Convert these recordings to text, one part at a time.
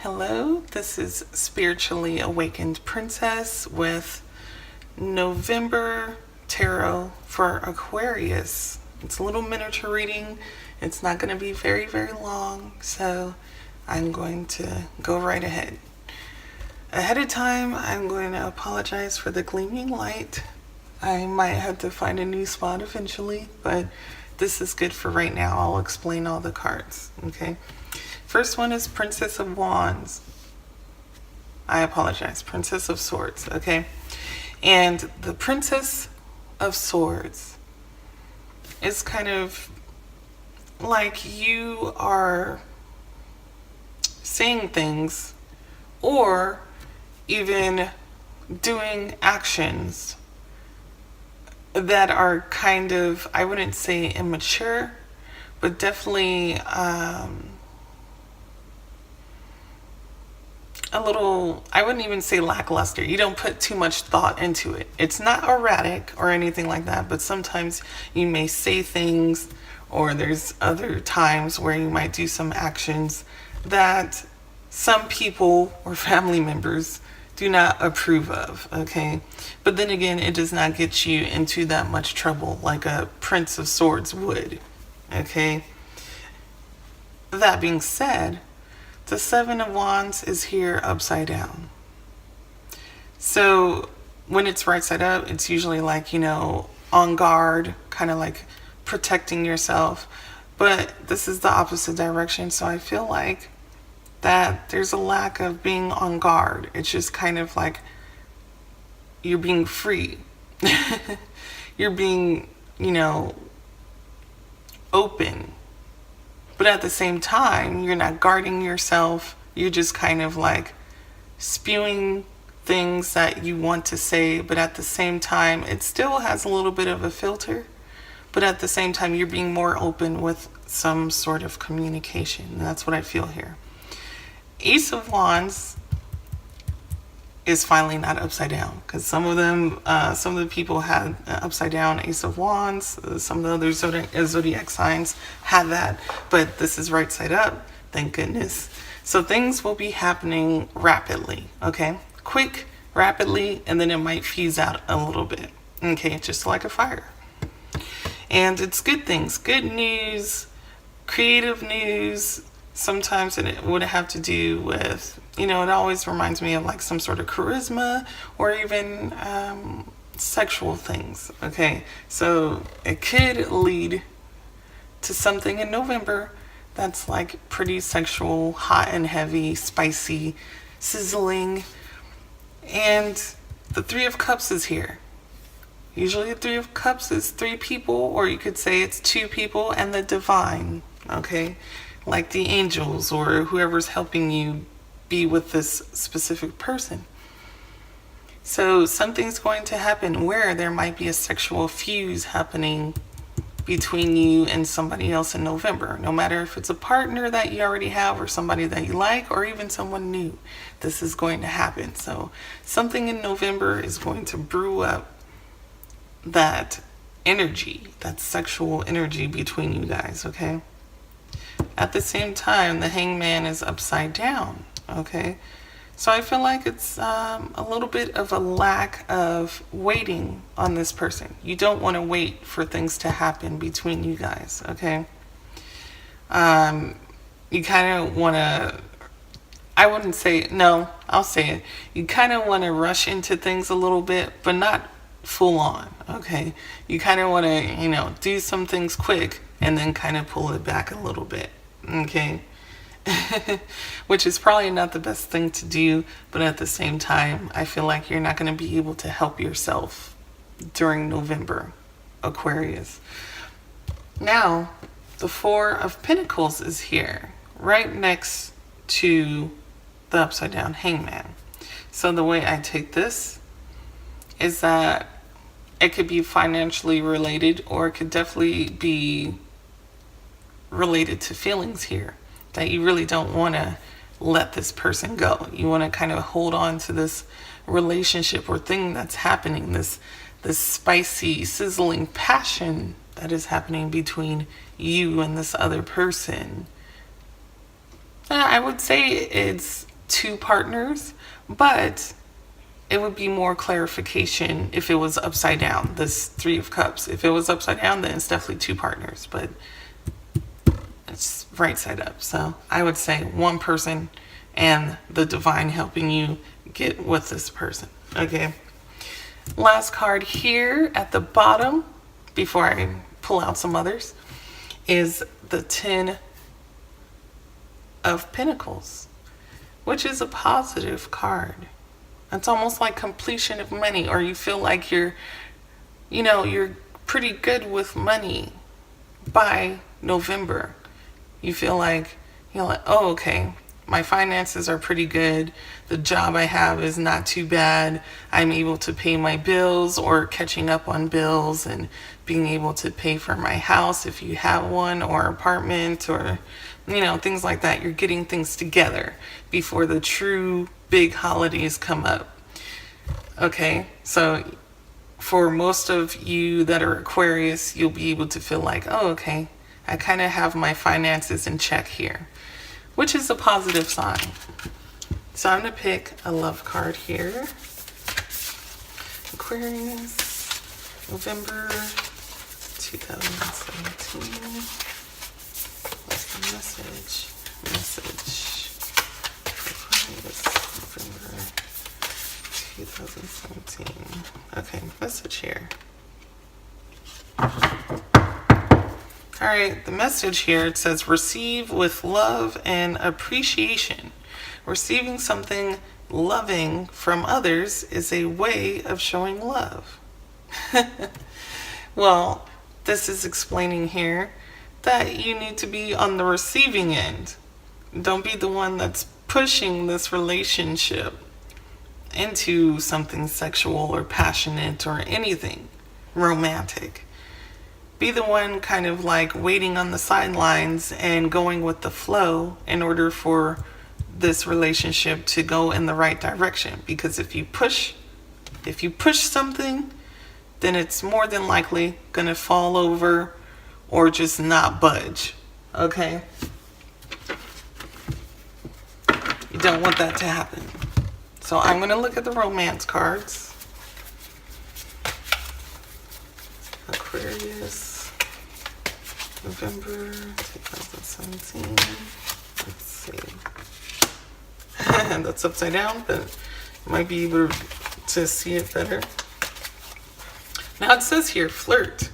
Hello, this is Spiritually Awakened Princess with November Tarot for Aquarius. It's a little miniature reading. It's not going to be very, very long, so I'm going to go right ahead. Ahead of time, I'm going to apologize for the gleaming light. I might have to find a new spot eventually, but this is good for right now. I'll explain all the cards, okay? First one is Princess of Wands. I apologize, Princess of Swords, okay? And the Princess of Swords is kind of like you are saying things or even doing actions that are kind of, I wouldn't say immature, but definitely a little, I wouldn't even say lackluster. You don't put too much thought into it. It's not erratic or anything like that, but sometimes you may say things, or there's other times where you might do some actions that some people or family members do not approve of, okay? But then again, it does not get you into that much trouble like a Prince of Swords would, okay? That being said, the Seven of Wands is here upside down. So when it's right side up, it's usually like, on guard, kind of like protecting yourself. But this is the opposite direction. So I feel like that there's a lack of being on guard. It's just kind of like you're being free. You're being, open. But at the same time, you're not guarding yourself. You're just kind of like spewing things that you want to say. But at the same time, it still has a little bit of a filter. But at the same time, you're being more open with some sort of communication. And that's what I feel here. Ace of Wands is finally not upside down, because some of the people had upside down Ace of Wands. Some of the other zodiac signs had that, but this is right side up, thank goodness. So things will be happening rapidly, okay? Quick, rapidly, and then it might fuse out a little bit, okay? Just like a fire. And it's good things, good news, creative news. Sometimes it would have to do with, it always reminds me of like some sort of charisma or even sexual things, okay? So it could lead to something in November that's like pretty sexual, hot and heavy, spicy, sizzling. And the Three of Cups is here. Usually the Three of Cups is three people, or you could say it's two people and the divine, okay? Like the angels or whoever's helping you be with this specific person. So something's going to happen where there might be a sexual fuse happening between you and somebody else in November. No matter if it's a partner that you already have or somebody that you like or even someone new, this is going to happen. So something in November is going to brew up that energy, that sexual energy between you guys, okay? At the same time, the Hangman is upside down, okay? So I feel like it's a little bit of a lack of waiting on this person. You don't want to wait for things to happen between you guys, okay? You kind of want to, I wouldn't say, no, I'll say it. You kind of want to rush into things a little bit, but not full on, okay? You kind of want to, do some things quick and then kind of pull it back a little bit, okay? Which is probably not the best thing to do, but at the same time, I feel like you're not going to be able to help yourself during November, Aquarius. Now, the Four of Pentacles is here, right next to the upside down Hangman. So the way I take this is that it could be financially related, or it could definitely be related to feelings here, that you really don't want to let this person go. You want to kind of hold on to this relationship or thing that's happening, this spicy, sizzling passion that is happening between you and this other person. I would say it's two partners, but it would be more clarification if it was upside down, this Three of Cups. If it was upside down, then it's definitely two partners, but it's right side up. So I would say one person and the divine helping you get with this person. Okay. Last card here at the bottom, before I pull out some others, is the 10 of Pentacles, which is a positive card. It's almost like completion of money, or you feel like you're pretty good with money by November. You feel like, oh, okay, my finances are pretty good. The job I have is not too bad. I'm able to pay my bills or catching up on bills and being able to pay for my house if you have one, or apartment, or, things like that. You're getting things together before the true big holidays come up. Okay, so for most of you that are Aquarius, you'll be able to feel like, oh, okay, I kind of have my finances in check here, which is a positive sign. So I'm going to pick a love card here. Aquarius, November 2017. What's the message? Aquarius, November 2017. Okay, message here. All right, the message here, it says receive with love and appreciation. Receiving something loving from others is a way of showing love. Well, this is explaining here that you need to be on the receiving end. Don't be the one that's pushing this relationship into something sexual or passionate or anything romantic. Be the one kind of like waiting on the sidelines and going with the flow in order for this relationship to go in the right direction. Because if you push something, then it's more than likely gonna fall over or just not budge. Okay? You don't want that to happen. So I'm gonna look at the romance cards. Aquarius, November 2017. Let's see. That's upside down, but you might be able to see it better. Now it says here, flirt.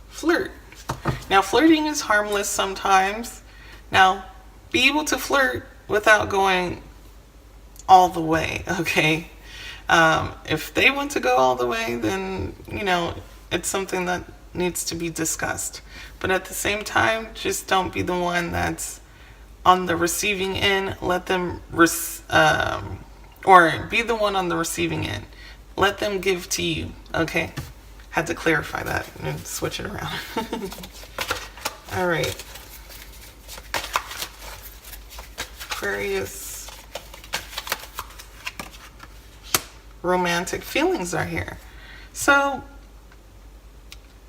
Flirt. Now flirting is harmless sometimes. Now be able to flirt without going all the way, okay? If they want to go all the way, then, it's something that needs to be discussed. But at the same time, just don't be the one that's on the receiving end. Let them, or be the one on the receiving end. Let them give to you, okay? Had to clarify that and switch it around. All right. Aquarius. Romantic feelings are here. So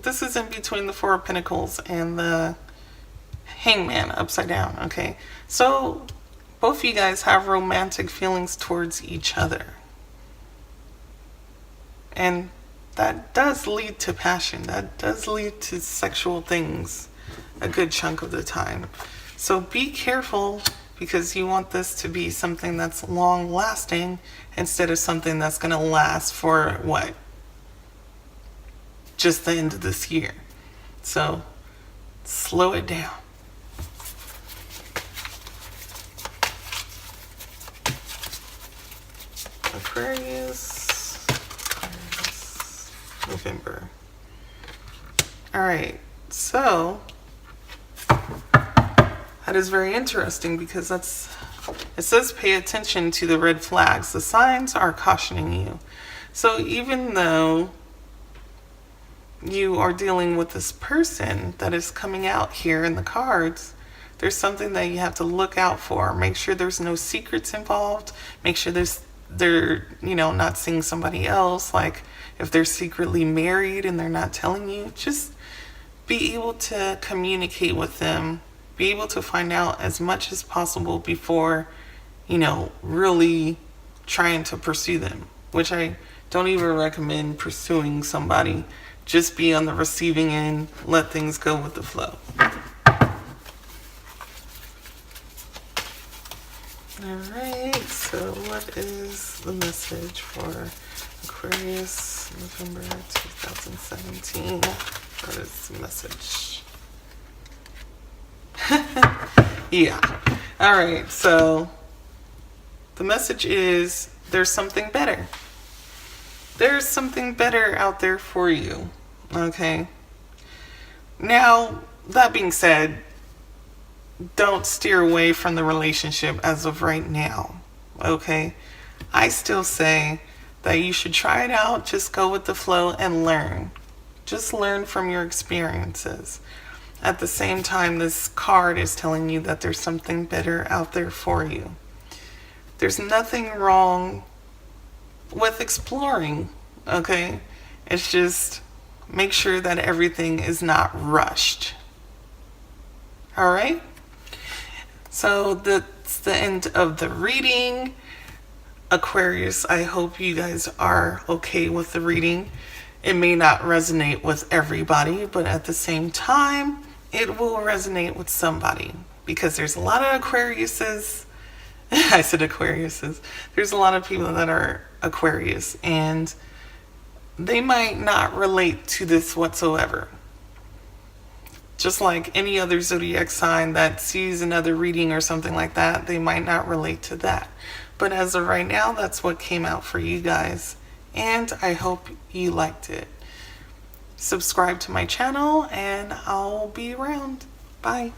this is in between the Four of Pentacles and the Hangman upside down, okay? So both of you guys have romantic feelings towards each other. And that does lead to passion. That does lead to sexual things a good chunk of the time. So be careful, because you want this to be something that's long lasting instead of something that's going to last for what? Just the end of this year. So slow it down. Aquarius, November. All right, so that is very interesting, because it says pay attention to the red flags. The signs are cautioning you. So even though you are dealing with this person that is coming out here in the cards, there's something that you have to look out for. Make sure there's no secrets involved. Make sure they're not seeing somebody else. Like if they're secretly married and they're not telling you, just be able to communicate with them. Be able to find out as much as possible before really trying to pursue them, which I don't even recommend pursuing somebody. Just be on the receiving end, let things go with the flow. Alright, so what is the message for Aquarius, November 2017? What is the message? Yeah. Alright, so the message is there's something better. There's something better out there for you. Okay? Now, that being said, don't steer away from the relationship as of right now. Okay? I still say that you should try it out, just go with the flow and learn. Just learn from your experiences. At the same time, this card is telling you that there's something better out there for you. There's nothing wrong with exploring, okay? It's just make sure that everything is not rushed. All right? So that's the end of the reading. Aquarius, I hope you guys are okay with the reading. It may not resonate with everybody, but at the same time, it will resonate with somebody, because there's a lot of Aquariuses. I said Aquariuses. There's a lot of people that are Aquarius, and they might not relate to this whatsoever. Just like any other zodiac sign that sees another reading or something like that, they might not relate to that. But as of right now, that's what came out for you guys, and I hope you liked it. Subscribe to my channel, and I'll be around. Bye.